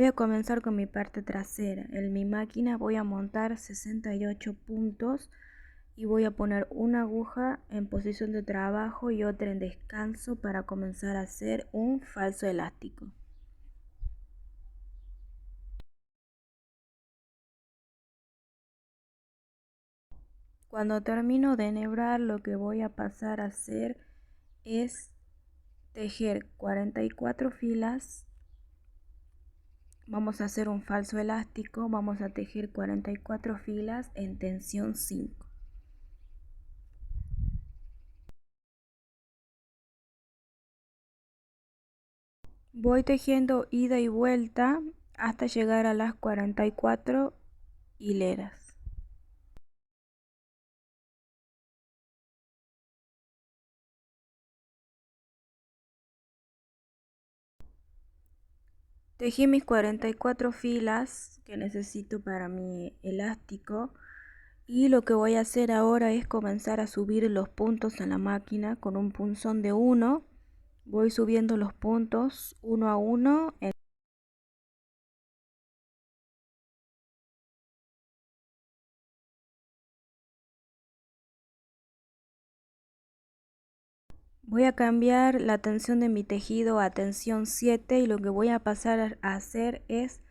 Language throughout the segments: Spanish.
Voy a comenzar con mi parte trasera. En mi máquina voy a montar 68 puntos y voy a poner una aguja en posición de trabajo y otra en descanso para comenzar a hacer un falso elástico. Cuando termino de enhebrar, lo que voy a pasar a hacer es tejer 44 filas. Vamos a hacer un falso elástico, vamos a tejer 44 filas en tensión 5. Voy tejiendo ida y vuelta hasta llegar a las 44 hileras. Tejí mis 44 filas que necesito para mi elástico y lo que voy a hacer ahora es comenzar a subir los puntos en la máquina con un punzón de 1. Voy subiendo los puntos uno a uno. Voy a cambiar la tensión de mi tejido a tensión 7 y lo que voy a pasar a hacer es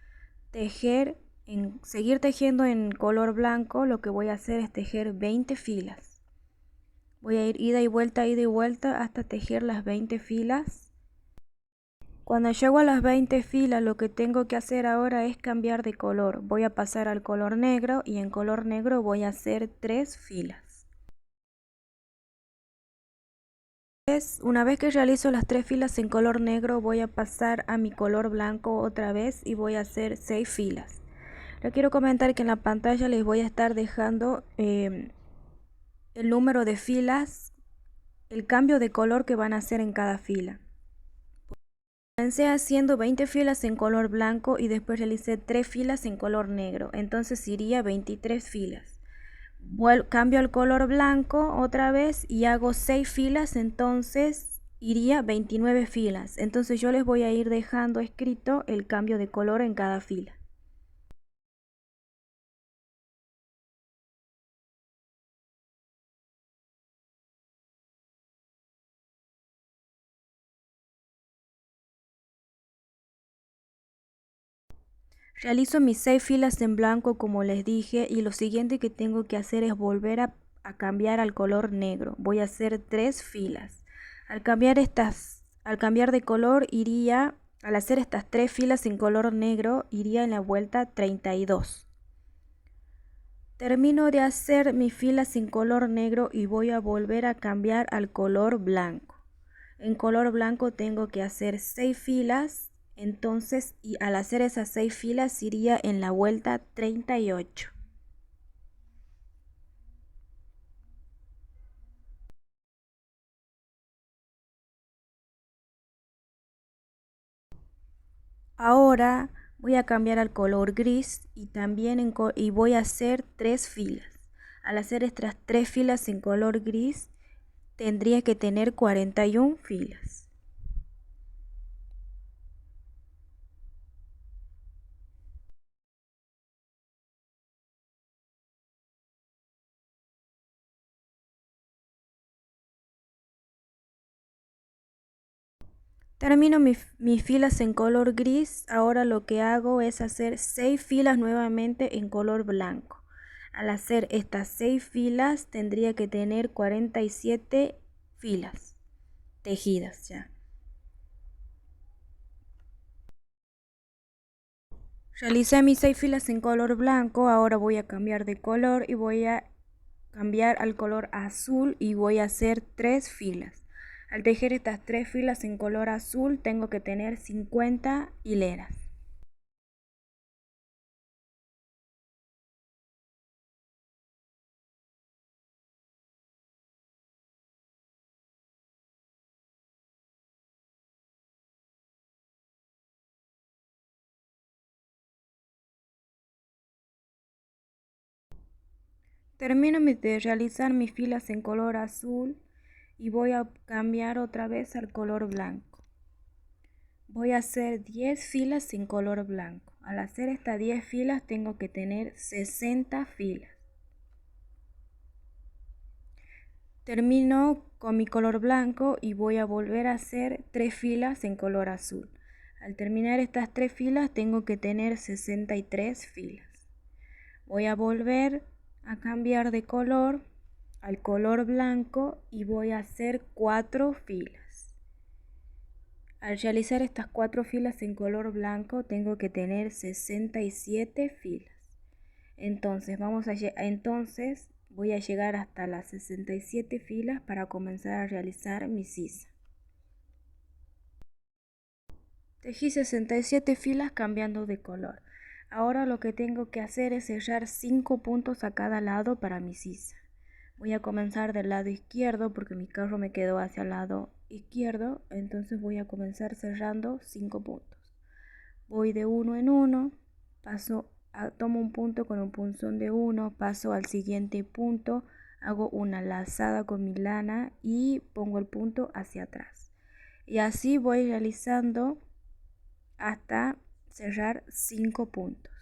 seguir tejiendo en color blanco. Lo que voy a hacer es tejer 20 filas. Voy a ir ida y vuelta hasta tejer las 20 filas. Cuando llego a las 20 filas, lo que tengo que hacer ahora es cambiar de color. Voy a pasar al color negro y en color negro voy a hacer 3 filas. Una vez que realizo las 3 filas en color negro, voy a pasar a mi color blanco otra vez y voy a hacer 6 filas. Les quiero comentar que en la pantalla les voy a estar dejando el número de filas, el cambio de color que van a hacer en cada fila. Comencé haciendo 20 filas en color blanco y después realicé 3 filas en color negro, entonces iría 23 filas. Cambio al color blanco otra vez y hago 6 filas, entonces iría 29 filas. Entonces yo les voy a ir dejando escrito el cambio de color en cada fila. Realizo mis 6 filas en blanco como les dije y lo siguiente que tengo que hacer es volver a cambiar al color negro. Voy a hacer 3 filas. Al cambiar de color al hacer estas 3 filas en color negro, iría en la vuelta 32. Termino de hacer mis filas en color negro y voy a volver a cambiar al color blanco. En color blanco tengo que hacer 6 filas. Entonces, y al hacer esas 6 filas iría en la vuelta 38. Ahora voy a cambiar al color gris y también y voy a hacer 3 filas. Al hacer estas 3 filas en color gris tendría que tener 41 filas. Termino mis filas en color gris. Ahora lo que hago es hacer 6 filas nuevamente en color blanco. Al hacer estas 6 filas tendría que tener 47 filas tejidas ya. Realicé mis 6 filas en color blanco. Ahora voy a cambiar de color y voy a cambiar al color azul y voy a hacer 3 filas. Al tejer estas 3 filas en color azul tengo que tener 50 hileras. Termino de realizar mis filas en color azul y voy a cambiar otra vez al color blanco. voy a hacer 10 filas en color blanco. Al hacer estas 10 filas tengo que tener 60 filas. Termino con mi color blanco y voy a volver a hacer 3 filas en color azul. Al terminar estas 3 filas tengo que tener 63 filas. Voy a volver a cambiar de color al color blanco y voy a hacer 4 filas. Al realizar estas 4 filas en color blanco tengo que tener 67 filas. Entonces voy a llegar hasta las 67 filas para comenzar a realizar mi sisa. Tejí 67 filas cambiando de color. Ahora lo que tengo que hacer es cerrar 5 puntos a cada lado para mi sisa. Voy a comenzar del lado izquierdo porque mi carro me quedó hacia el lado izquierdo, entonces voy a comenzar cerrando 5 puntos. Voy de uno en uno, tomo un punto con un punzón de 1, paso al siguiente punto, hago una lazada con mi lana y pongo el punto hacia atrás. Y así voy realizando hasta cerrar 5 puntos.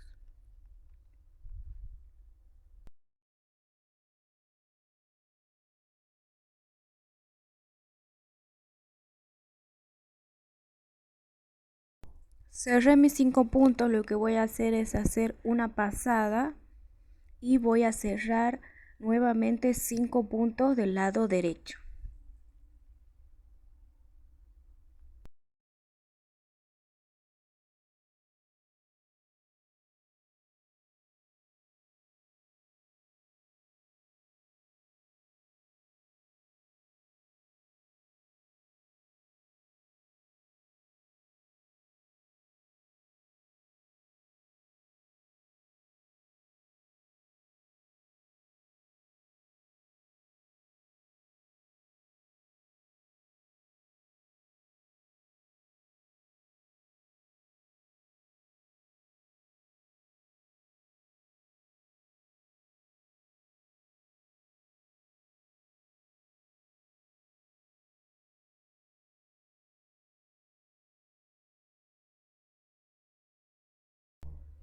Cerré mis 5 puntos, lo que voy a hacer es hacer una pasada y voy a cerrar nuevamente 5 puntos del lado derecho.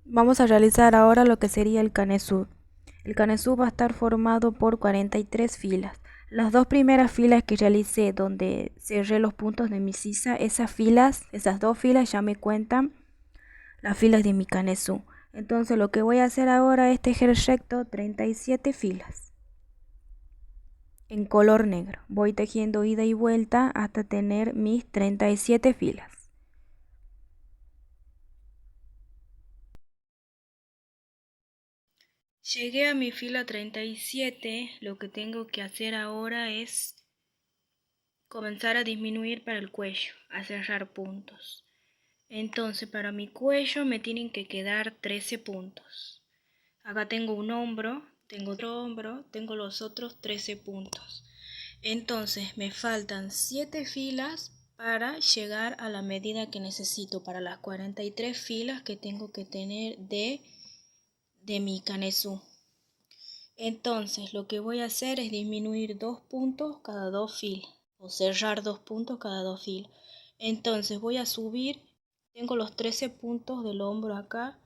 Vamos a realizar ahora lo que sería el canesú. El canesú va a estar formado por 43 filas. Las dos primeras filas que realicé donde cerré los puntos de mi sisa, esas dos filas ya me cuentan las filas de mi canesú. Entonces lo que voy a hacer ahora es tejer recto 37 filas en color negro. Voy tejiendo ida y vuelta hasta tener mis 37 filas. Llegué a mi fila 37, lo que tengo que hacer ahora es comenzar a disminuir para el cuello, a cerrar puntos. Entonces para mi cuello me tienen que quedar 13 puntos. Acá tengo un hombro, tengo otro hombro, tengo los otros 13 puntos. Entonces me faltan 7 filas para llegar a la medida que necesito para las 43 filas que tengo que tener de mi canesú. Entonces lo que voy a hacer es disminuir 2 puntos cada 2 filas o cerrar 2 puntos cada 2 filas. Entonces voy a subir, tengo los 13 puntos del hombro acá,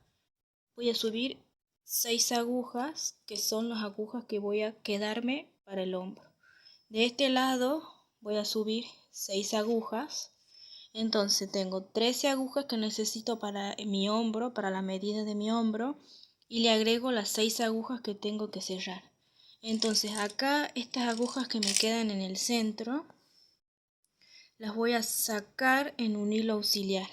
voy a subir 6 agujas que son las agujas que voy a quedarme para el hombro. De este lado voy a subir 6 agujas. Entonces tengo 13 agujas que necesito para mi hombro, para la medida de mi hombro, y le agrego las 6 agujas que tengo que cerrar. Entonces acá estas agujas que me quedan en el centro las voy a sacar en un hilo auxiliar,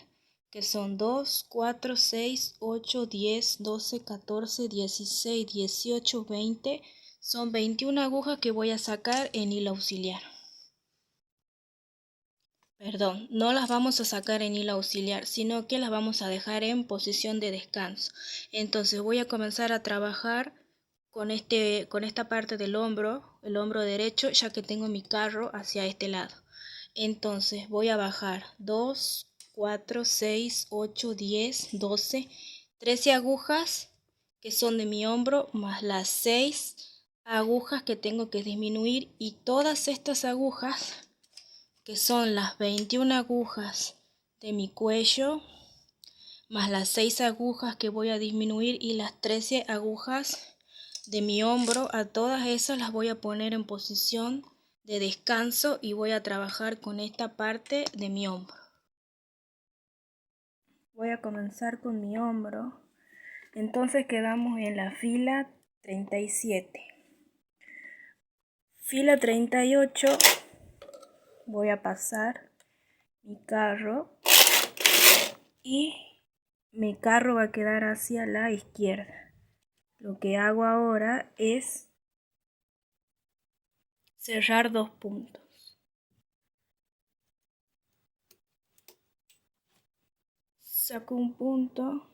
que son 2, 4, 6, 8, 10, 12, 14, 16, 18, 20. Son 21 agujas que voy a sacar en hilo auxiliar. Perdón, no las vamos a sacar en hilo auxiliar, sino que las vamos a dejar en posición de descanso. Entonces voy a comenzar a trabajar con esta parte del hombro, el hombro derecho, ya que tengo mi carro hacia este lado. Entonces voy a bajar 2, 4, 6, 8, 10, 12, 13 agujas que son de mi hombro, más las 6 agujas que tengo que disminuir, y todas estas agujas que son las 21 agujas de mi cuello, más las 6 agujas que voy a disminuir y las 13 agujas de mi hombro. A todas esas las voy a poner en posición de descanso y voy a trabajar con esta parte de mi hombro. Voy a comenzar con mi hombro. Entonces quedamos en la fila 37. Fila 38 voy a pasar mi carro y mi carro va a quedar hacia la izquierda. Lo que hago ahora es cerrar 2 puntos. Saco un punto,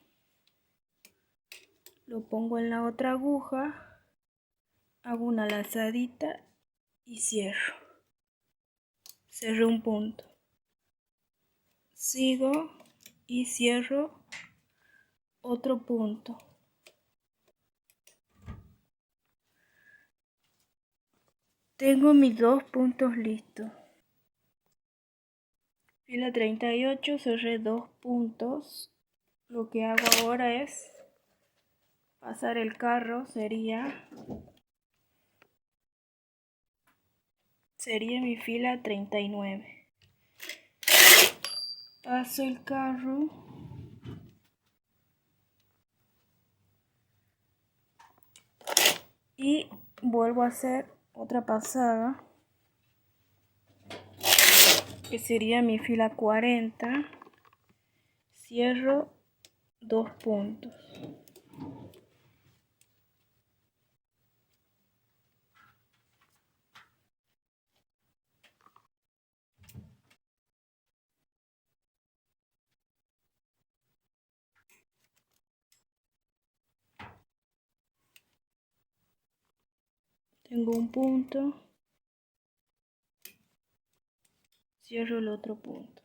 lo pongo en la otra aguja, hago una lazadita y cierro. Cerré un punto. Sigo y cierro otro punto. Tengo mis 2 puntos listos. Fila 38, cerré 2 puntos. Lo que hago ahora es pasar el carro, sería mi fila 39. Paso el carro y vuelvo a hacer otra pasada, que sería mi fila 40. Cierro 2 puntos. Tengo un punto, cierro el otro punto.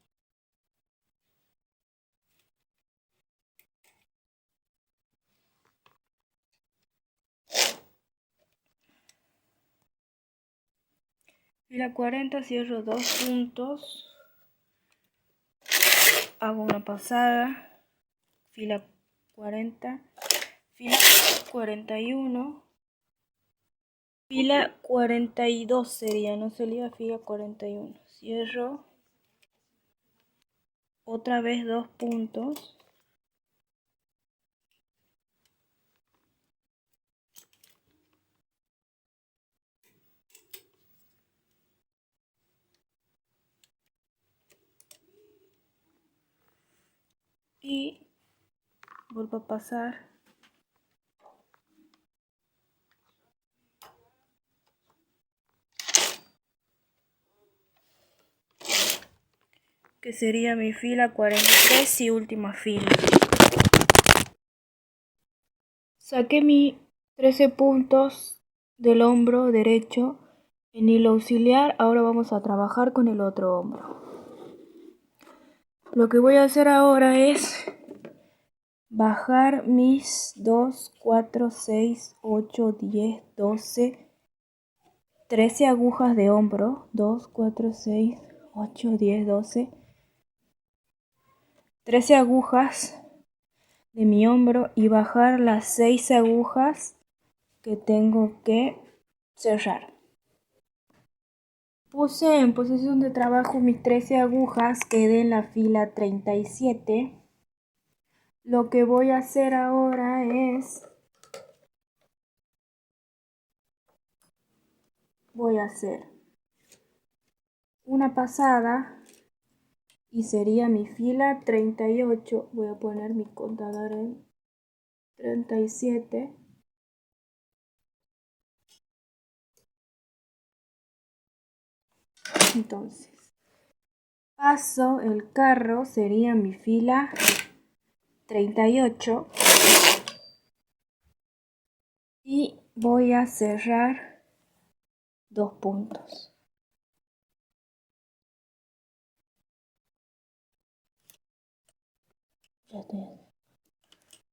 Fila 40, cierro 2 puntos, hago una pasada, fila 40, fila 41, fila 42 sería, no sería fila 41. Cierro otra vez 2 puntos. Y vuelvo a pasar. Que sería mi fila 43 y última fila. Saqué mis 13 puntos del hombro derecho en hilo auxiliar. Ahora vamos a trabajar con el otro hombro. Lo que voy a hacer ahora es bajar mis 2, 4, 6, 8, 10, 12, 13 agujas de hombro. 2, 4, 6, 8, 10, 12, 13 agujas de mi hombro y bajar las 6 agujas que tengo que cerrar. Puse en posición de trabajo mis 13 agujas, quedé en la fila 37. Lo que voy a hacer ahora es voy a hacer una pasada y sería mi fila 38. Voy a poner mi contador en 37. Entonces paso el carro, sería mi fila 38 y voy a cerrar 2 puntos. Ya estoy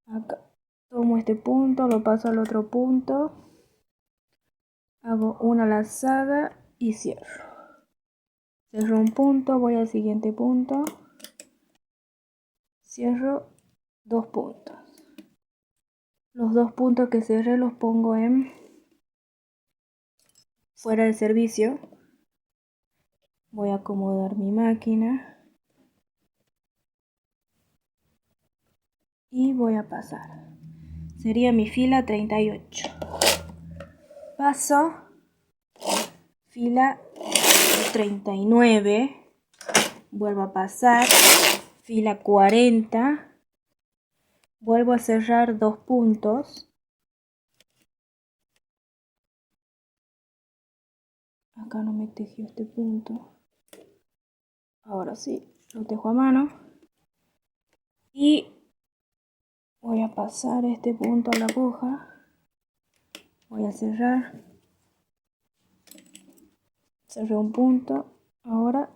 acá. Tomo este punto, lo paso al otro punto, hago una lazada y cierro. Cerro un punto, voy al siguiente punto, cierro 2 puntos. Los 2 puntos que cerré los pongo en fuera de servicio. Voy a acomodar mi máquina y voy a pasar. Sería mi fila 38. Paso fila 39. Vuelvo a pasar fila 40. Vuelvo a cerrar 2 puntos. Acá no me tejió este punto. Ahora sí, lo tejo a mano. Y voy a pasar este punto a la aguja. Voy a cerrar. Cerré un punto. Ahora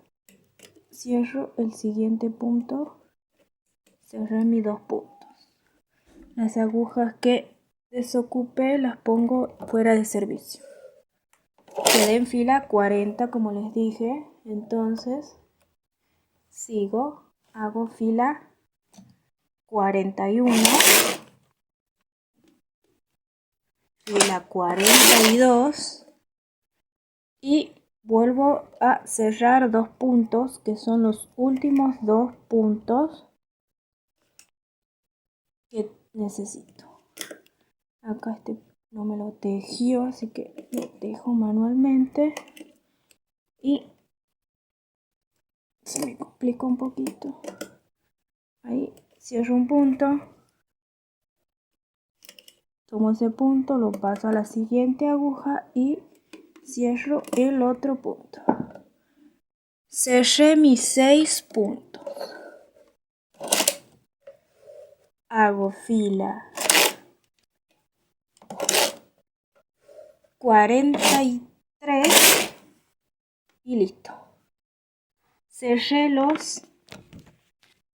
cierro el siguiente punto. Cerré mis 2 puntos. Las agujas que desocupé las pongo fuera de servicio. Quedé en fila 40 como les dije. Entonces sigo, hago fila 41, fila 42 y vuelvo a cerrar 2 puntos que son los últimos 2 puntos que necesito. Acá este no me lo tejió, así que lo tejo manualmente y se me complica un poquito. Ahí cierro un punto, tomo ese punto, lo paso a la siguiente aguja y cierro el otro punto. Cerré mis 6 puntos. Hago fila 43 y listo. Cerré los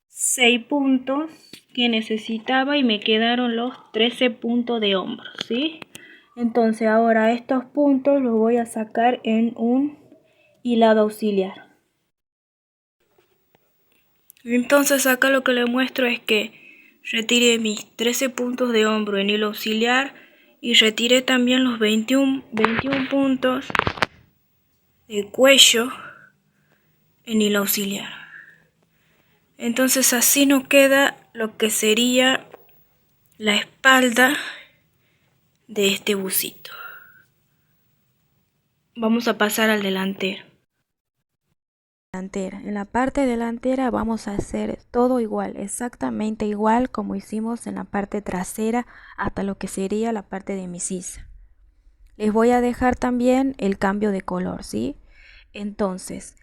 6 puntos que necesitaba y me quedaron los 13 puntos de hombro, ¿sí? Entonces ahora estos puntos los voy a sacar en un hilado auxiliar. Entonces acá lo que le muestro es que retiré mis 13 puntos de hombro en hilo auxiliar y retiré también los 21 puntos de cuello en hilo auxiliar. Entonces así nos queda lo que sería la espalda de este busito. Vamos a pasar al delantero. En la parte delantera vamos a hacer todo igual, exactamente igual como hicimos en la parte trasera hasta lo que sería la parte de mi sisa. Les voy a dejar también el cambio de color, ¿sí? Entonces,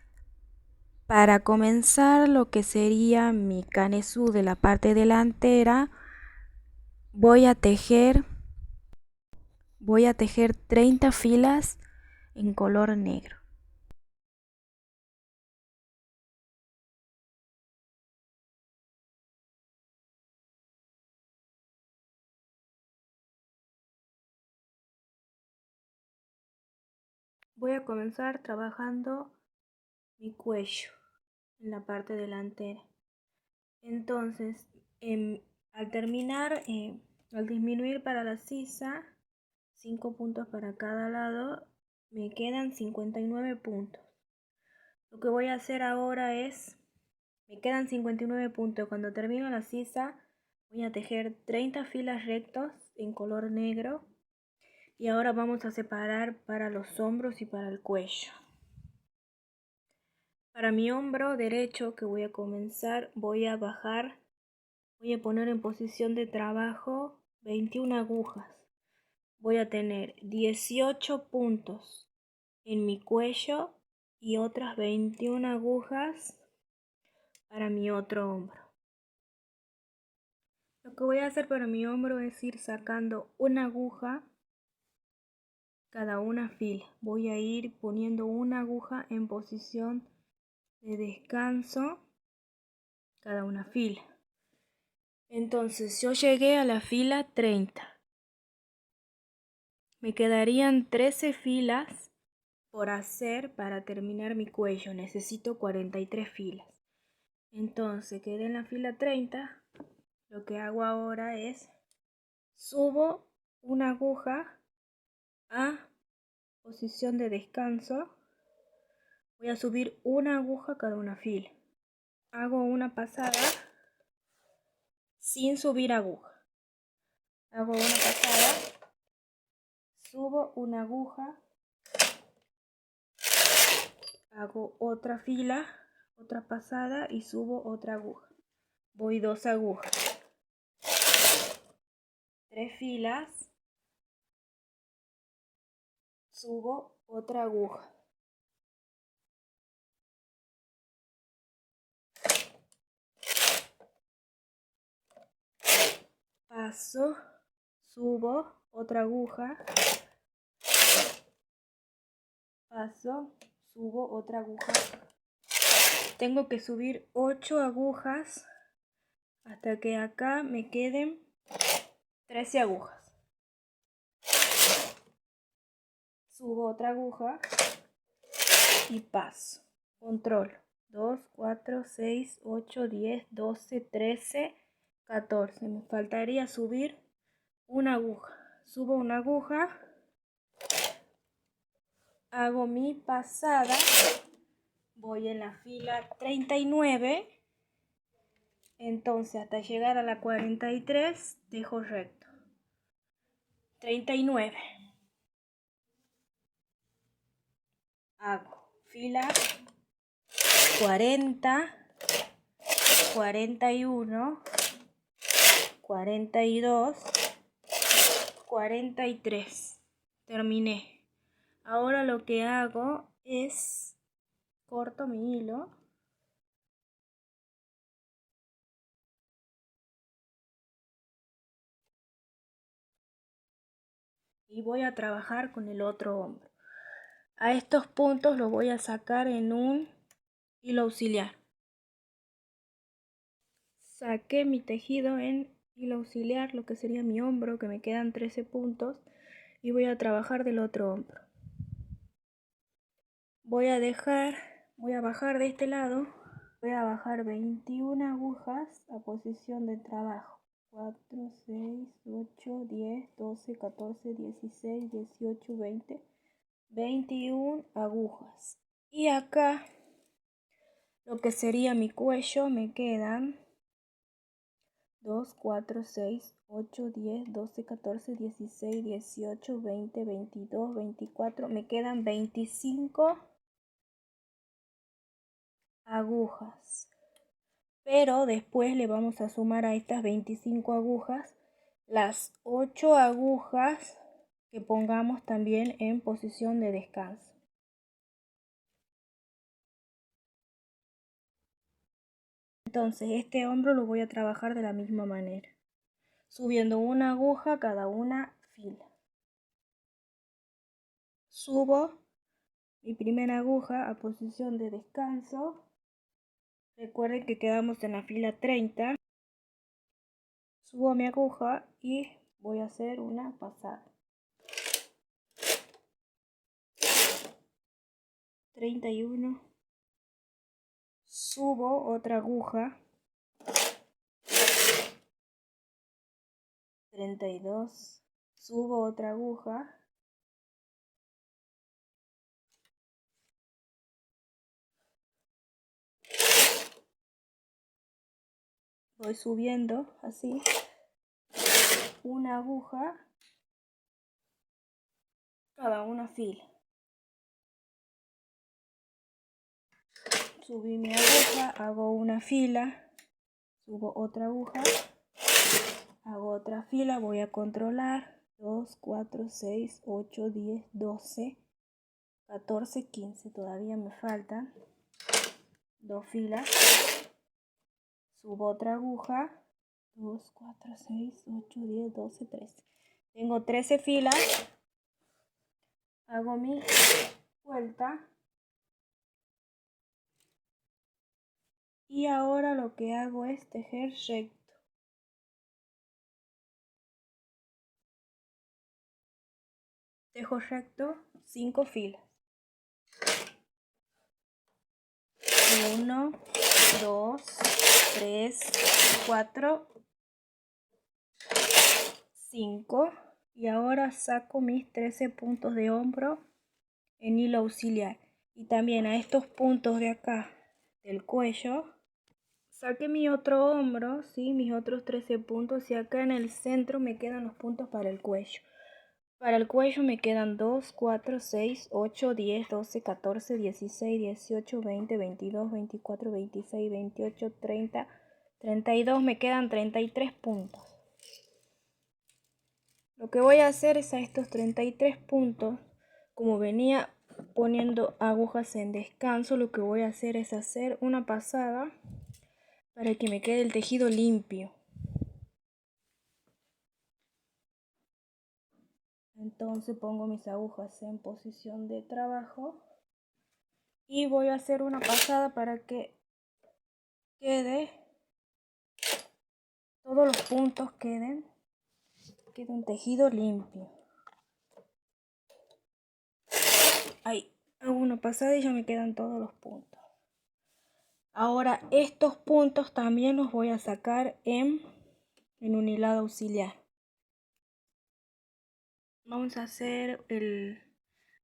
para comenzar lo que sería mi canesú de la parte delantera, voy a tejer 30 filas en color negro. Voy a comenzar trabajando mi cuello en la parte delantera. Entonces, al terminar, al disminuir para la sisa, 5 puntos para cada lado, me quedan 59 puntos. Lo que voy a hacer ahora es, me quedan 59 puntos. Cuando termino la sisa, voy a tejer 30 filas rectos en color negro. Y ahora vamos a separar para los hombros y para el cuello. Para mi hombro derecho que voy a comenzar, voy a bajar, voy a poner en posición de trabajo 21 agujas. Voy a tener 18 puntos en mi cuello y otras 21 agujas para mi otro hombro. Lo que voy a hacer para mi hombro es ir sacando una aguja cada una fila. Voy a ir poniendo una aguja en posición de descanso cada una fila. Entonces yo llegué a la fila 30. Me quedarían 13 filas por hacer para terminar mi cuello. Necesito 43 filas. Entonces quedé en la fila 30. Lo que hago ahora es subo una aguja a posición de descanso. Voy a subir una aguja cada una fila. Hago una pasada sin subir aguja. Hago una pasada, subo una aguja, hago otra fila, otra pasada y subo otra aguja. Voy 2 agujas, 3 filas, subo otra aguja. Paso, subo otra aguja, paso, subo otra aguja. Tengo que subir 8 agujas hasta que acá me queden 13 agujas. Subo otra aguja y paso. Control. 2, 4, 6, 8, 10, 12, 13, 14. Me faltaría subir una aguja. Subo una aguja. Hago mi pasada. Voy en la fila 39. Entonces hasta llegar a la 43 dejo recto. 39. Hago fila 40, 41, 42, 43. Terminé. Ahora lo que hago es corto mi hilo. Y voy a trabajar con el otro hombro. A estos puntos lo voy a sacar en un hilo auxiliar. Saqué mi tejido en hilo auxiliar, lo que sería mi hombro, que me quedan 13 puntos. Y voy a trabajar del otro hombro. Voy a bajar de este lado. Voy a bajar 21 agujas a posición de trabajo. 4, 6, 8, 10, 12, 14, 16, 18, 20, 21 agujas. Y acá, lo que sería mi cuello, me quedan 2, 4, 6, 8, 10, 12, 14, 16, 18, 20, 22, 24. Me quedan 25 agujas. Pero después le vamos a sumar a estas 25 agujas las 8 agujas que pongamos también en posición de descanso. Entonces este hombro lo voy a trabajar de la misma manera, subiendo una aguja cada una fila. Subo mi primera aguja a posición de descanso. Recuerden que quedamos en la fila 30. Subo mi aguja y voy a hacer una pasada. 31. Subo otra aguja. 32. Subo otra aguja. Voy subiendo así una aguja cada una fila. Subí mi aguja, hago una fila, subo otra aguja, hago otra fila, voy a controlar 2, 4, 6, 8, 10, 12, 14, 15. Todavía me faltan 2 filas. Subo otra aguja, 2, 4, 6, 8, 10, 12, 13. Tengo 13 filas. Hago mi vuelta. Y ahora lo que hago es tejer recto. Tejo recto 5 filas. 1, 2, 3, 4, 5. Y ahora saco mis 13 puntos de hombro en hilo auxiliar. Y también a estos puntos de acá del cuello, saqué mi otro hombro, ¿sí? Mis otros 13 puntos. Y acá en el centro me quedan los puntos para el cuello. Para el cuello me quedan 2, 4, 6, 8, 10, 12, 14, 16, 18, 20, 22, 24, 26, 28, 30, 32. Me quedan 33 puntos. Lo que voy a hacer es a estos 33 puntos, como venía poniendo agujas en descanso, lo que voy a hacer es hacer una pasada para que me quede el tejido limpio. Entonces pongo mis agujas en posición de trabajo y voy a hacer una pasada para que quede, todos los puntos quede un tejido limpio. Ahí, hago una pasada y ya me quedan todos los puntos. Ahora estos puntos también los voy a sacar en un hilado auxiliar. Vamos a hacer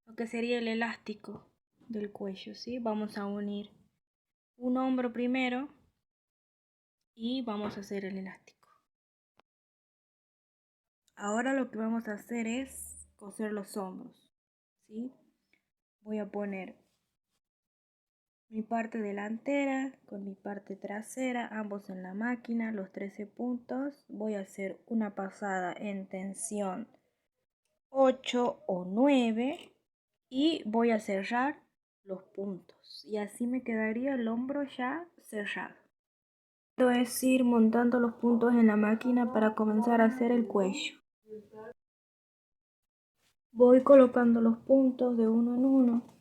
lo que sería el elástico del cuello, ¿sí? Vamos a unir un hombro primero y vamos a hacer el elástico. Ahora lo que vamos a hacer es coser los hombros, ¿sí? Voy a poner mi parte delantera con mi parte trasera, ambos en la máquina, los 13 puntos. Voy a hacer una pasada en tensión 8 o 9 y voy a cerrar los puntos y así me quedaría el hombro ya cerrado. Esto es ir montando los puntos en la máquina para comenzar a hacer el cuello. Voy colocando los puntos de uno en uno.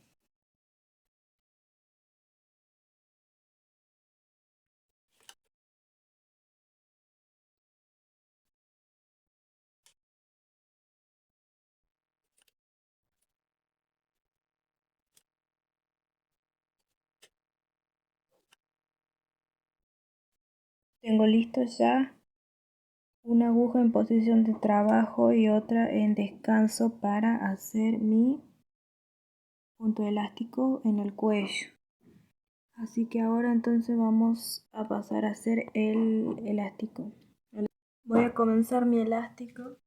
Tengo listo ya una aguja en posición de trabajo y otra en descanso para hacer mi punto elástico en el cuello. Así que ahora entonces vamos a pasar a hacer el elástico. Voy a comenzar mi elástico.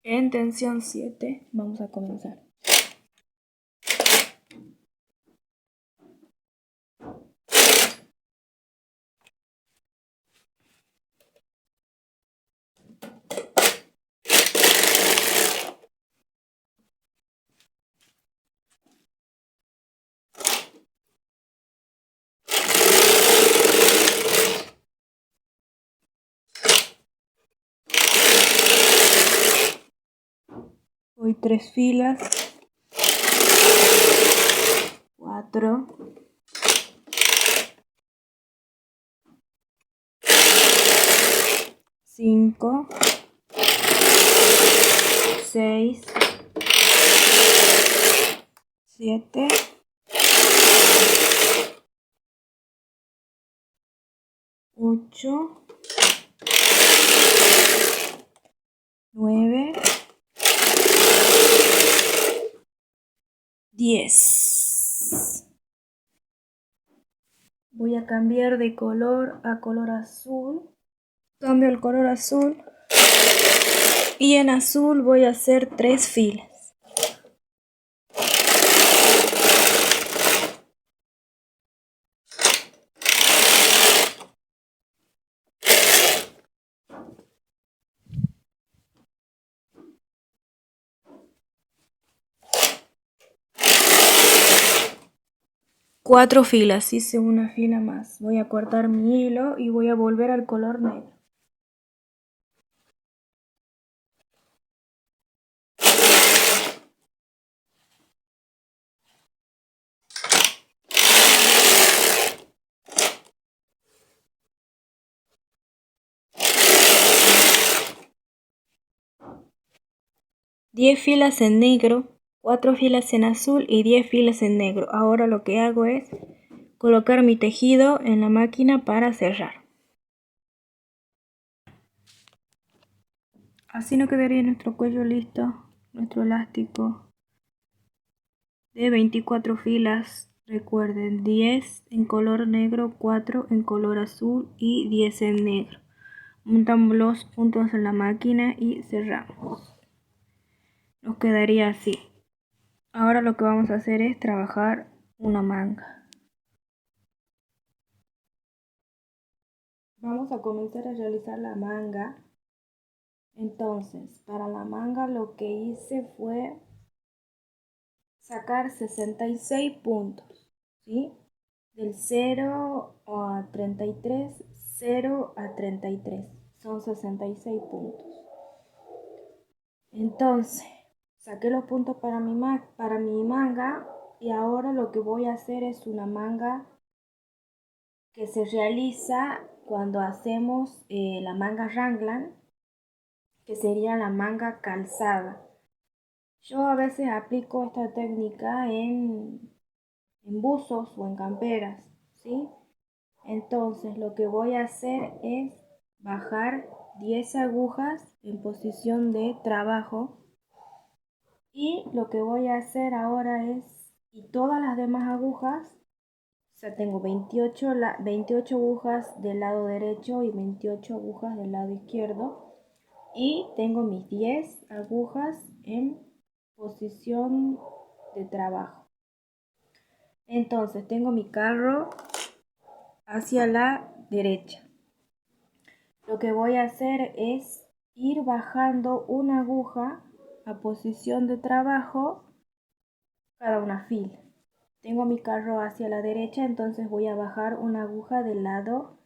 En tensión 7 vamos a comenzar. Voy 3 filas, 4, 5, 6, 7, 8, 9, 10. Voy a cambiar de color a color azul. Cambio el color azul y en azul voy a hacer 3 filas. Cuatro filas, hice una fila más. Voy a cortar mi hilo y voy a volver al color negro. 10 filas en negro, 4 filas en azul y 10 filas en negro. Ahora lo que hago es colocar mi tejido en la máquina para cerrar. Así nos quedaría nuestro cuello listo, nuestro elástico de 24 filas. Recuerden, 10 en color negro, 4 en color azul y 10 en negro. Montamos los puntos en la máquina y cerramos. Nos quedaría así. Ahora lo que vamos a hacer es trabajar una manga. Vamos a comenzar a realizar la manga. Entonces, para la manga lo que hice fue sacar 66 puntos, ¿sí? Del 0 a 33, 0 a 33, son 66 puntos. Entonces, saqué los puntos para mi manga y ahora lo que voy a hacer es una manga que se realiza cuando hacemos la manga raglan, que sería la manga calzada. Yo a veces aplico esta técnica en buzos o en camperas, ¿sí? Entonces lo que voy a hacer es bajar 10 agujas en posición de trabajo y lo que voy a hacer ahora es, y todas las demás agujas, o sea, tengo 28 agujas del lado derecho y 28 agujas del lado izquierdo y tengo mis 10 agujas en posición de trabajo. Entonces tengo mi carro hacia la derecha. Lo que voy a hacer es ir bajando una aguja a posición de trabajo cada una fila. Tengo mi carro hacia la derecha, entonces voy a bajar una aguja del lado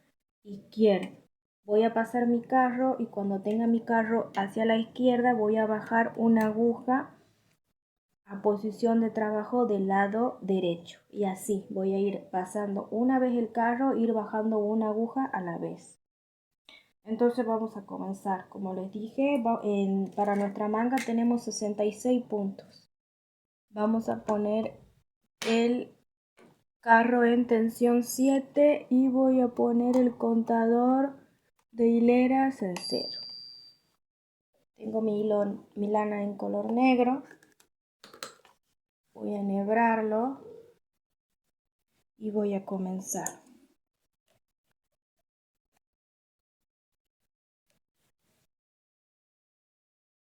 izquierdo. Voy a pasar mi carro y cuando tenga mi carro hacia la izquierda voy a bajar una aguja a posición de trabajo del lado derecho. Y así voy a ir pasando una vez el carro, ir bajando una aguja a la vez. Entonces vamos a comenzar. Como les dije, para nuestra manga tenemos 66 puntos. Vamos a poner el carro en tensión 7 y voy a poner el contador de hileras en 0. Tengo mi lana en color negro. Voy a enhebrarlo y voy a comenzar.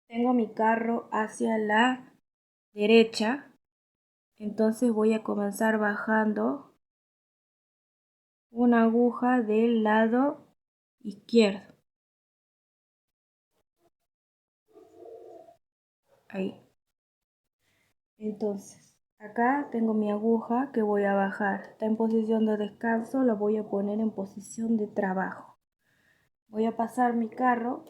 Tengo mi carro hacia la derecha, entonces voy a comenzar bajando una aguja del lado izquierdo. Ahí. Entonces, acá tengo mi aguja que voy a bajar. Está en posición de descanso, la voy a poner en posición de trabajo. Voy a pasar mi carro.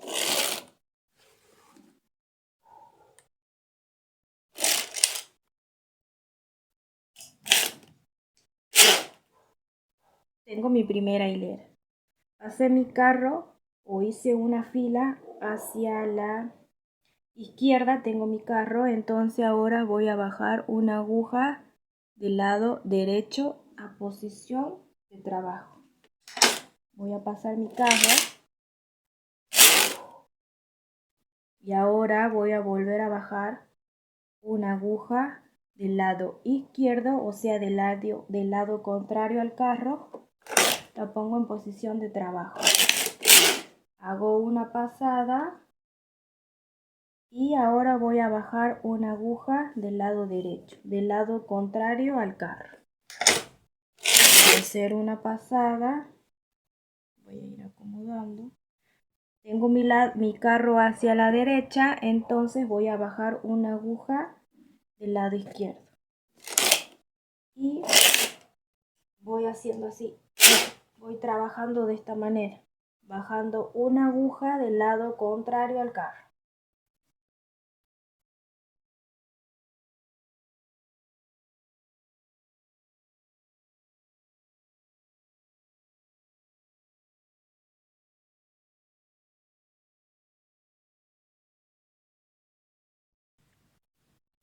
Tengo mi primera hilera. Pasé mi carro o hice una fila hacia la izquierda, tengo mi carro, entonces ahora voy a bajar una aguja del lado derecho a posición de trabajo. Voy a pasar mi carro y ahora voy a volver a bajar una aguja del lado izquierdo, o sea, del lado contrario al carro. La pongo en posición de trabajo. Hago una pasada y ahora voy a bajar una aguja del lado derecho, del lado contrario al carro. Voy a hacer una pasada, voy a ir acomodando. Tengo mi carro hacia la derecha, entonces voy a bajar una aguja del lado izquierdo. Y voy haciendo así, voy trabajando de esta manera, bajando una aguja del lado contrario al carro.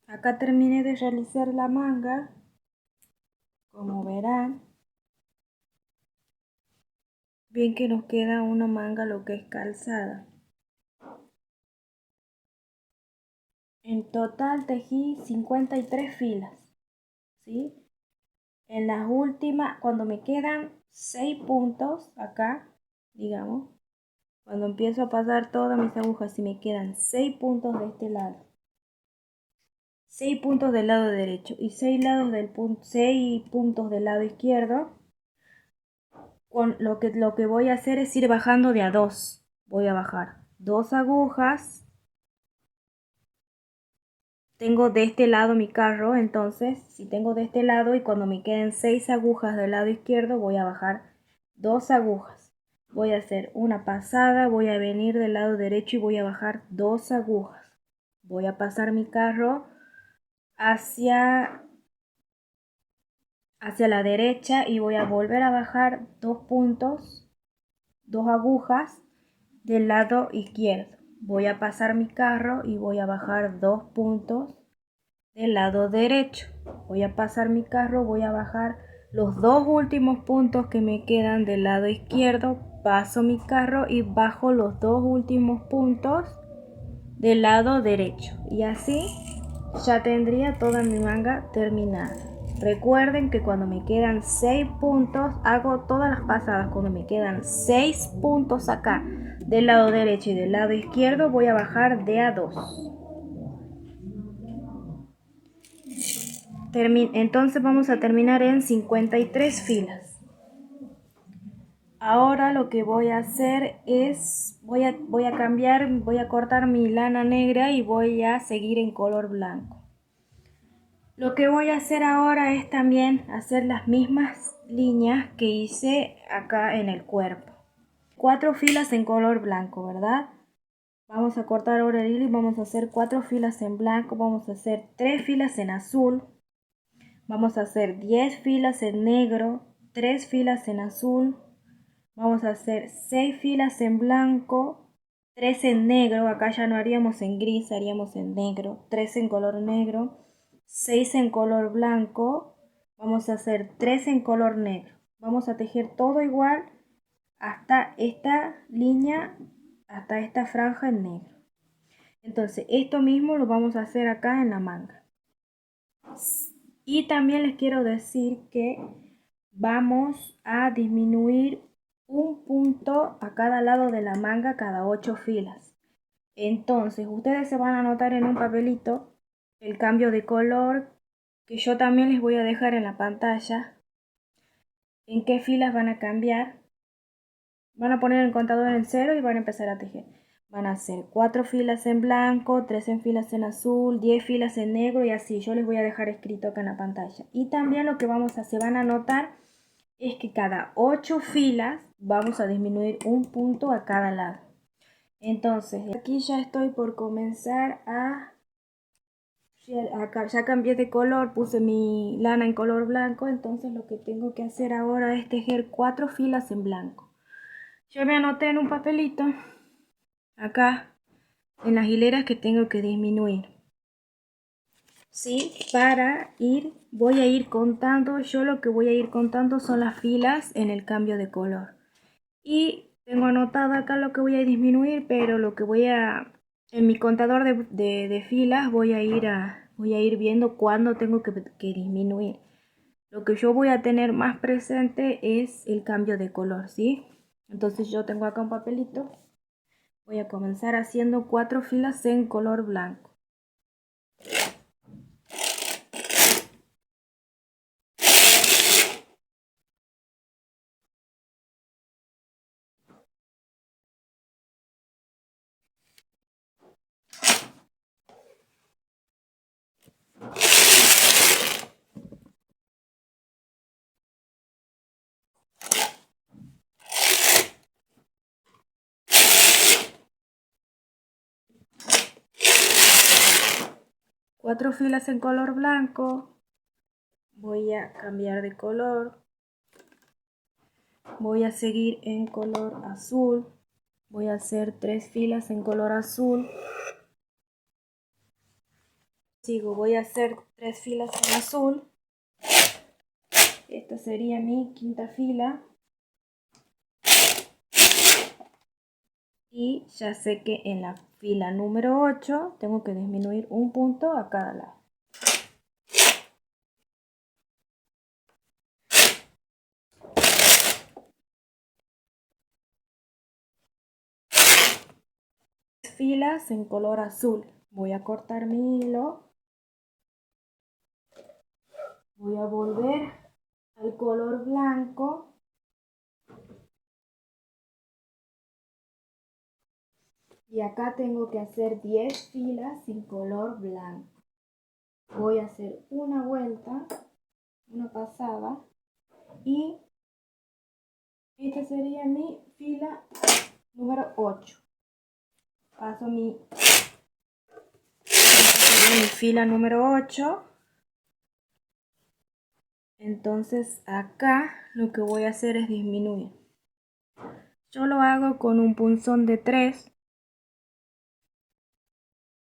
Acá terminé de realizar la manga, como verán. Bien que nos queda una manga lo que es calzada. En total tejí 53 filas, ¿sí? En las últimas, cuando me quedan 6 puntos acá, digamos, cuando empiezo a pasar todas mis agujas y me quedan 6 puntos de este lado, 6 puntos del lado derecho y 6 puntos del lado izquierdo, lo que voy a hacer es ir bajando de a 2. Voy a bajar 2 agujas. Tengo de este lado mi carro, entonces si tengo de este lado y cuando me queden 6 agujas del lado izquierdo voy a bajar 2 agujas. Voy a hacer una pasada, voy a venir del lado derecho y voy a bajar 2 agujas. Voy a pasar mi carro hacia, hacia la derecha y voy a volver a bajar 2 puntos, 2 agujas del lado izquierdo. Voy a pasar mi carro y voy a bajar 2 puntos del lado derecho. Voy a pasar mi carro, voy a bajar los 2 últimos puntos que me quedan del lado izquierdo, paso mi carro y bajo los 2 últimos puntos del lado derecho, y así ya tendría toda mi manga terminada. Recuerden que cuando me quedan 6 puntos hago todas las pasadas. Cuando me quedan 6 puntos acá del lado derecho y del lado izquierdo voy a bajar de a 2. Entonces vamos a terminar en 53 filas. Ahora lo que voy a hacer es, voy a cortar mi lana negra y voy a seguir en color blanco. Lo que voy a hacer ahora es también hacer las mismas líneas que hice acá en el cuerpo. 4 filas en color blanco, ¿verdad? Vamos a cortar ahora el hilo y vamos a hacer 4 filas en blanco, vamos a hacer 3 filas en azul. Vamos a hacer 10 filas en negro, 3 filas en azul. Vamos a hacer 6 filas en blanco, 3 en negro. Acá ya no haríamos en gris, haríamos en negro. 3 en color negro, 6 en color blanco. Vamos a hacer 3 en color negro. Vamos a tejer todo igual hasta esta línea, hasta esta franja en negro. Entonces esto mismo lo vamos a hacer acá en la manga. Y también les quiero decir que vamos a disminuir un punto a cada lado de la manga cada 8 filas. Entonces ustedes se van a anotar en un papelito el cambio de color, que yo también les voy a dejar en la pantalla en qué filas van a cambiar. Van a poner el contador en 0 y van a empezar a tejer. Van a hacer 4 filas en blanco, 3 en filas en azul, 10 filas en negro y así. Yo les voy a dejar escrito acá en la pantalla. Y también lo que se van a anotar es que cada 8 filas vamos a disminuir un punto a cada lado. Entonces, aquí ya estoy por comenzar acá ya cambié de color, puse mi lana en color blanco, entonces lo que tengo que hacer ahora es tejer 4 filas en blanco. Yo me anoté en un papelito acá en las hileras que tengo que disminuir. Sí, voy a ir contando, yo lo que voy a ir contando son las filas en el cambio de color. Y tengo anotado acá lo que voy a disminuir, pero en mi contador de filas voy a ir viendo cuándo tengo que disminuir. Lo que yo voy a tener más presente es el cambio de color, ¿sí? Entonces yo tengo acá un papelito. Voy a comenzar haciendo 4 filas en color blanco. Cuatro filas en color blanco. Voy a cambiar de color. Voy a seguir en color azul. Voy a hacer 3 filas en color azul. Sigo, voy a hacer 3 filas en azul. Esta sería mi quinta fila. Y ya sé que en la fila número 8 tengo que disminuir un punto a cada lado. Filas en color azul. Voy a cortar mi hilo. Voy a volver al color blanco. Y acá tengo que hacer 10 filas en color blanco. Voy a hacer una vuelta, una pasada. Y esta sería mi fila número 8. Paso mi fila número 8. Entonces acá lo que voy a hacer es disminuir. Yo lo hago con un punzón de 3.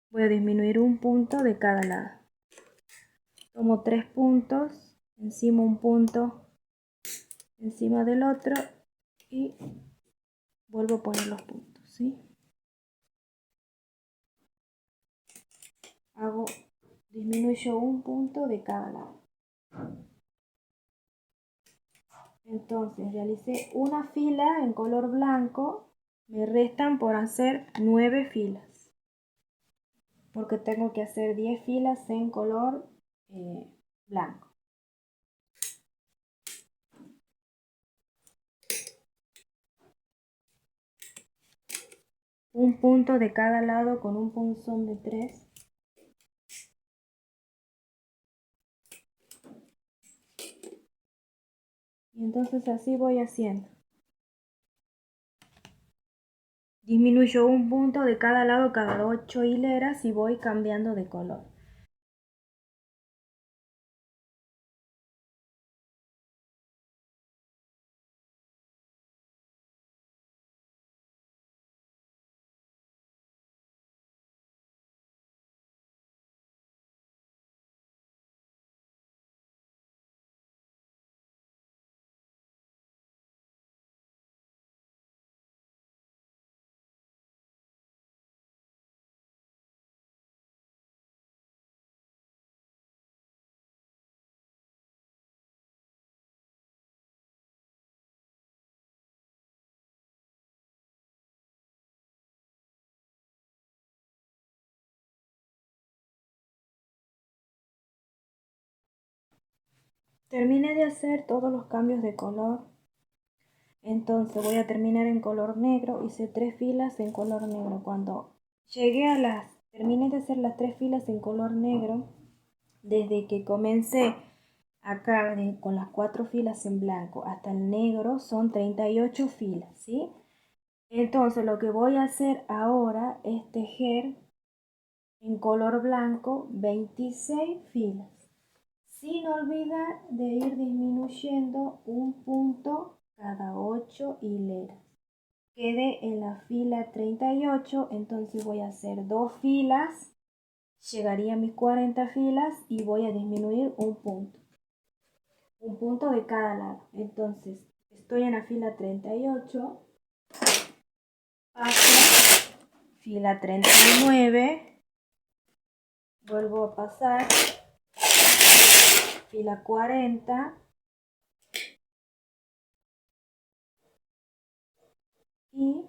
Voy a disminuir un punto de cada lado. Tomo 3 puntos, encima un punto, encima del otro y vuelvo a poner los puntos, ¿sí? Disminuyo un punto de cada lado. Entonces realicé una fila en color blanco, me restan por hacer 9 filas, porque tengo que hacer 10 filas en color blanco. Un punto de cada lado con un punzón de 3. Y entonces así voy haciendo. Disminuyo un punto de cada lado cada 8 hileras y voy cambiando de color. Terminé de hacer todos los cambios de color. Entonces voy a terminar en color negro. Hice 3 filas en color negro. Cuando terminé de hacer las 3 filas en color negro, desde que comencé acá con las 4 filas en blanco hasta el negro son 38 filas, ¿sí? Entonces lo que voy a hacer ahora es tejer en color blanco 26 filas, sin olvidar de ir disminuyendo un punto cada 8 hileras. Quedé en la fila 38, entonces voy a hacer 2 filas, llegaría a mis 40 filas y voy a disminuir un punto de cada lado. Entonces estoy en la fila 38, paso fila 39, vuelvo a pasar fila 40 y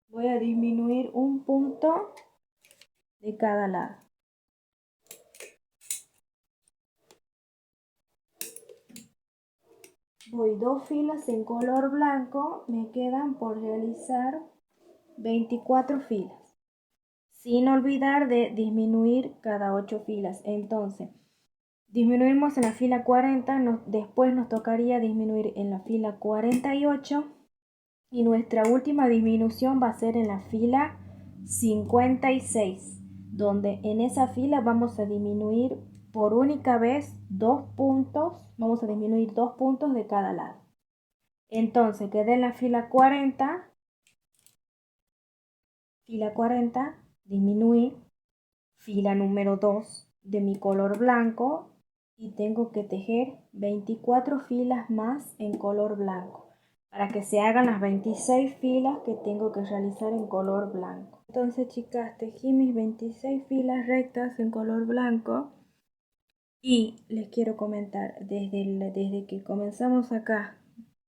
voy a disminuir un punto de cada lado. Voy 2 filas en color blanco, me quedan por realizar 24 filas, sin olvidar de disminuir cada 8 filas. Entonces, disminuimos en la fila 40, después nos tocaría disminuir en la fila 48 y nuestra última disminución va a ser en la fila 56, donde en esa fila vamos a disminuir por única vez 2 puntos, vamos a disminuir 2 puntos de cada lado. Entonces quedé en la fila 40, disminuí, fila número 2, de mi color blanco y tengo que tejer 24 filas más en color blanco para que se hagan las 26 filas que tengo que realizar en color blanco. Entonces, chicas, tejí mis 26 filas rectas en color blanco y les quiero comentar, desde que comenzamos acá,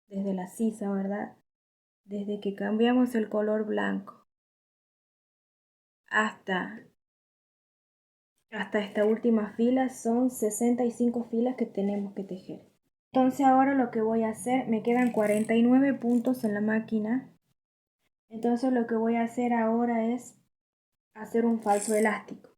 desde la sisa, ¿verdad? Desde que cambiamos el color blanco hasta esta última fila son 65 filas que tenemos que tejer. Entonces ahora lo que voy a hacer, me quedan 49 puntos en la máquina. Entonces lo que voy a hacer ahora es hacer un falso elástico.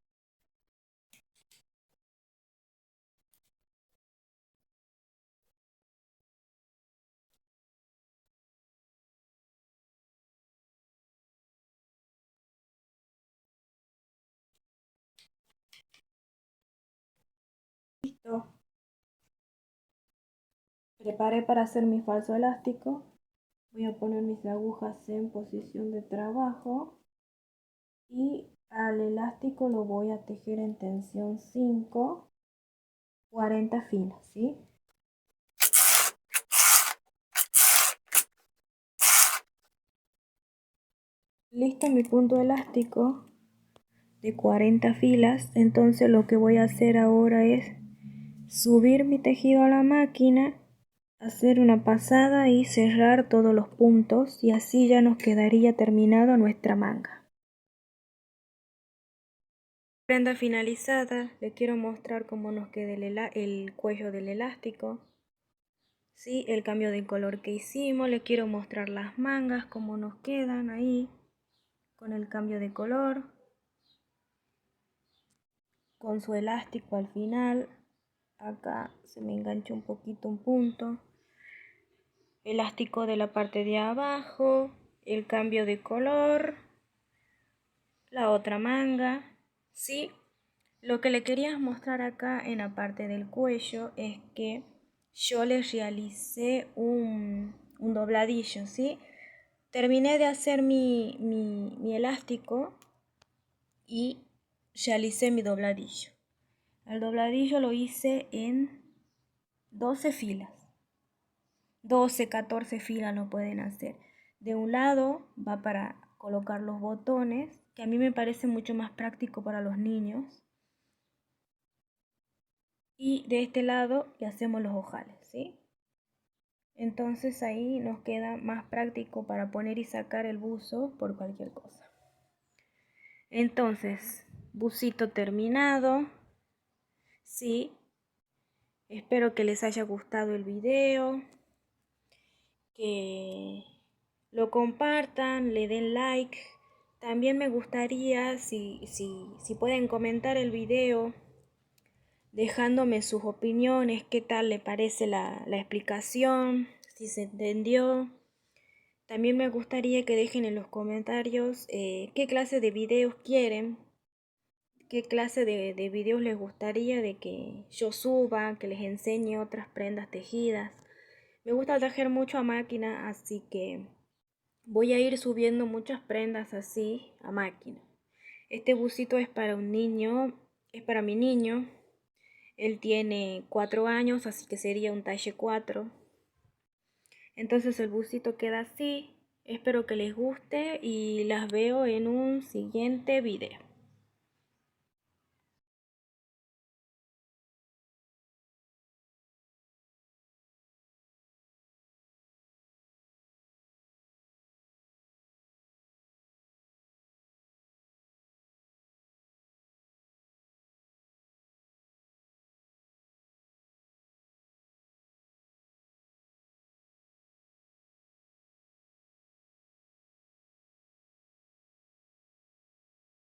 Listo. Preparé para hacer mi falso elástico. Voy a poner mis agujas en posición de trabajo y al elástico lo voy a tejer en tensión 5, 40 filas, ¿sí? Listo mi punto elástico de 40 filas. Entonces lo que voy a hacer ahora es subir mi tejido a la máquina, hacer una pasada y cerrar todos los puntos y así ya nos quedaría terminado nuestra manga. Prenda finalizada, le quiero mostrar cómo nos queda el cuello del elástico. Sí, el cambio de color que hicimos, le quiero mostrar las mangas, cómo nos quedan ahí, con el cambio de color, con su elástico al final. Acá se me enganchó un poquito un punto. Elástico de la parte de abajo, el cambio de color, la otra manga, ¿sí? Lo que le quería mostrar acá en la parte del cuello es que yo le realicé un dobladillo, ¿sí? Terminé de hacer mi elástico y realicé mi dobladillo. El dobladillo lo hice en 12 filas. 12, 14 filas lo pueden hacer. De un lado va para colocar los botones, que a mí me parece mucho más práctico para los niños. Y de este lado le hacemos los ojales, ¿sí? Entonces ahí nos queda más práctico para poner y sacar el buzo por cualquier cosa. Entonces, bucito terminado. Sí, espero que les haya gustado el video, que lo compartan, le den like. También me gustaría si pueden comentar el video dejándome sus opiniones, qué tal le parece la explicación, si se entendió. También me gustaría que dejen en los comentarios qué clase de videos quieren, qué clase de videos les gustaría de que yo suba, que les enseñe otras prendas tejidas. Me gusta tejer mucho a máquina, así que voy a ir subiendo muchas prendas así a máquina. Este busito es para un niño, es para mi niño. Él tiene 4 años, así que sería un talle 4. Entonces el busito queda así. Espero que les guste y las veo en un siguiente video.